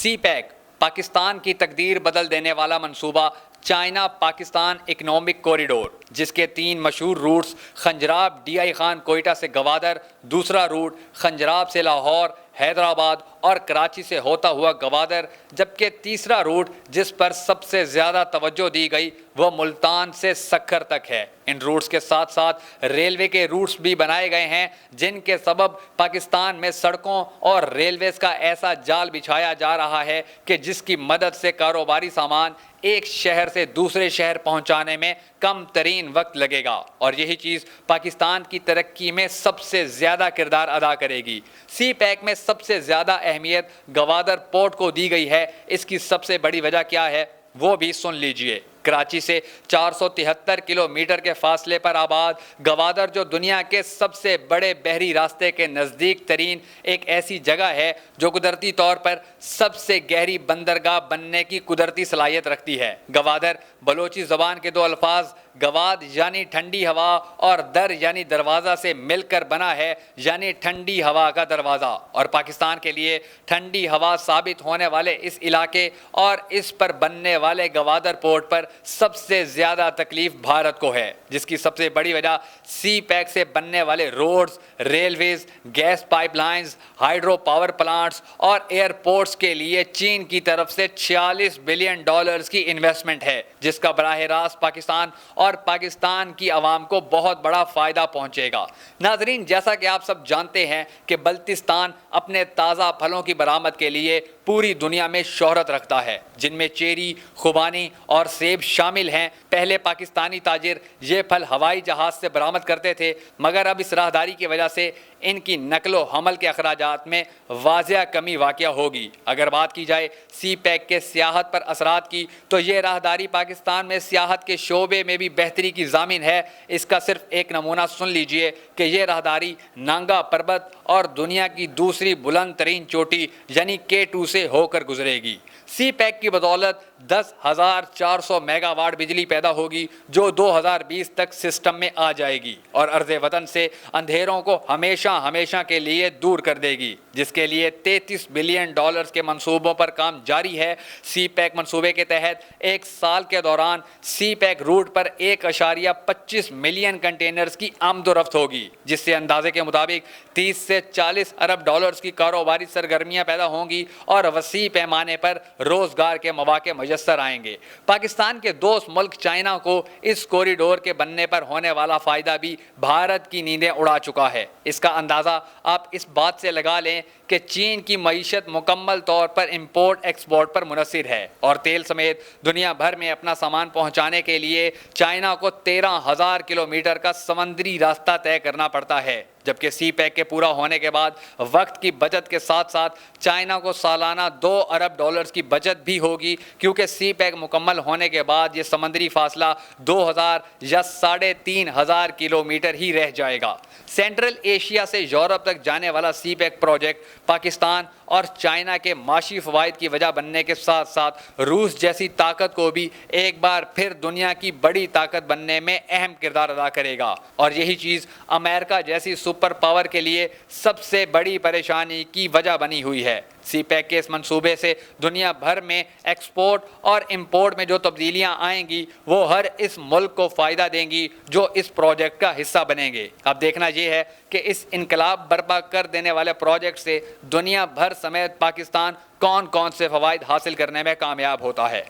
سی pack Pakistan کی تقدیر بدل دینے والا منصوبہ چائنا پاکستان اکنامک کوریڈور، جس کے 3 مشہور roots Khunjerab D I Khan Quetta سے گوادر، دوسرا روٹ خنجراب سے لاہور، حیدرآباد اور کراچی سے ہوتا ہوا گوادر، جبکہ تیسرا روٹ جس پر سب سے زیادہ توجہ دی گئی وہ ملتان سے سکھر تک ہے۔ ان روٹس کے ساتھ ساتھ ریلوے کے روٹس بھی بنائے گئے ہیں، جن کے سبب پاکستان میں سڑکوں اور ریلویز کا ایسا جال بچھایا جا رہا ہے کہ جس کی مدد سے کاروباری سامان ایک شہر سے دوسرے شہر پہنچانے میں کم ترین وقت لگے گا، اور یہی چیز پاکستان کی ترقی میں سب سے زیادہ کردار ادا کرے گی۔ سی پیک میں سب سے زیادہ اہمیت گوادر پورٹ کو دی گئی ہے۔ اس کی سب سے بڑی وجہ کیا ہے وہ بھی سن لیجئے۔ کراچی سے 473 کلومیٹر کے فاصلے پر آباد گوادر، جو دنیا کے سب سے بڑے بحری راستے کے نزدیک ترین ایک ایسی جگہ ہے جو قدرتی طور پر سب سے گہری بندرگاہ بننے کی قدرتی صلاحیت رکھتی ہے۔ گوادر بلوچی زبان کے 2 الفاظ گواد یعنی ٹھنڈی ہوا اور در یعنی دروازہ سے مل کر بنا ہے، یعنی ٹھنڈی ہوا کا دروازہ، اور پاکستان کے لیے ٹھنڈی ہوا ثابت ہونے والے اس علاقے اور اس پر بننے والے گوادر پورٹ پر سب سے زیادہ تکلیف بھارت کو ہے، جس کی سب سے بڑی وجہ سی پیک سے بننے والے roads, railways, gas pipe lines, hydro power plants اور ایئرپورٹس کے لیے چین کی طرف سے $46 بلین کی انویسٹمنٹ ہے، جس کا براہ راست پاکستان اور پاکستان کی عوام کو بہت بڑا فائدہ پہنچے گا۔ ناظرین، جیسا کہ آپ سب جانتے ہیں کہ بلتستان اپنے تازہ پھلوں کی برآمد کے لیے پوری دنیا میں شہرت رکھتا ہے، جن میں چیری، خوبانی اور سیب شامل ہیں۔ پہلے پاکستانی تاجر یہ پھل ہوائی جہاز سے برآمد کرتے تھے، مگر اب اس راہداری کی وجہ سے ان کی نقل و حمل کے اخراجات میں واضح کمی واقع ہوگی۔ اگر بات کی جائے سی پیک کے سیاحت پر اثرات کی، تو یہ راہداری پاکستان میں سیاحت کے شعبے میں بھی بہتری کی ضامن ہے۔ اس کا صرف ایک نمونہ سن لیجئے کہ یہ راہداری نانگا پربت اور دنیا کی دوسری بلند ترین چوٹی یعنی K2 سے ہو کر گزرے گی۔ سی پیک کی بدولت 10,400 میگا واٹ بجلی پیدا ہوگی، جو 2020 تک سسٹم میں آ جائے گی اور ارض وطن سے اندھیروں کو ہمیشہ کے لیے دور کر دے گی، جس کے لیے $33 بلین کے منصوبوں پر کام جاری ہے۔ سی پیک منصوبے کے تحت ایک سال کے دوران سی پیک روٹ پر 1.25 ملین کنٹینرز کی آمد و رفت ہوگی، جس سے اندازے کے مطابق 30 سے 40 ارب ڈالرز کی کاروباری سرگرمیاں پیدا ہوں گی اور وسیع پیمانے پر روزگار کے مواقع میسر آئیں گے۔ پاکستان کے دوست ملک چائنا کو اس کوریڈور کے بننے پر ہونے والا فائدہ بھی بھارت کی نیندیں اڑا چکا ہے۔ اس کا اندازہ آپ اس بات سے لگا لیں کہ چین کی معیشت مکمل طور پر امپورٹ ایکسپورٹ پر منحصر ہے، اور تیل سمیت دنیا بھر میں اپنا سامان پہنچانے کے لیے چائنا کو 13,000 کلومیٹر کا سمندری راستہ طے کرنا پڑتا ہے، جبکہ سی پیک کے پورا ہونے کے بعد وقت کی بچت کے ساتھ ساتھ چائنا کو سالانہ $2 ارب کی بچت بھی ہوگی، کیونکہ سی پیک مکمل ہونے کے بعد یہ سمندری فاصلہ 2,000 یا 3,500 کلومیٹر ہی رہ جائے گا۔ سینٹرل ایشیا سے یورپ تک جانے والا سی پیک پروجیکٹ پاکستان اور چائنا کے معاشی فوائد کی وجہ بننے کے ساتھ ساتھ روس جیسی طاقت کو بھی ایک بار پھر دنیا کی بڑی طاقت بننے میں اہم کردار ادا کرے گا، اور یہی چیز امریکہ جیسی سپر پاور کے لیے سب سے بڑی پریشانی کی وجہ بنی ہوئی ہے۔ سی پیک کے اس منصوبے سے دنیا بھر میں ایکسپورٹ اور امپورٹ میں جو تبدیلیاں آئیں گی وہ ہر اس ملک کو فائدہ دیں گی جو اس پروجیکٹ کا حصہ بنیں گے۔ اب دیکھنا یہ ہے کہ اس انقلاب برپا کر دینے والے پروجیکٹ سے دنیا بھر سمیت پاکستان کون کون سے فوائد حاصل کرنے میں کامیاب ہوتا ہے۔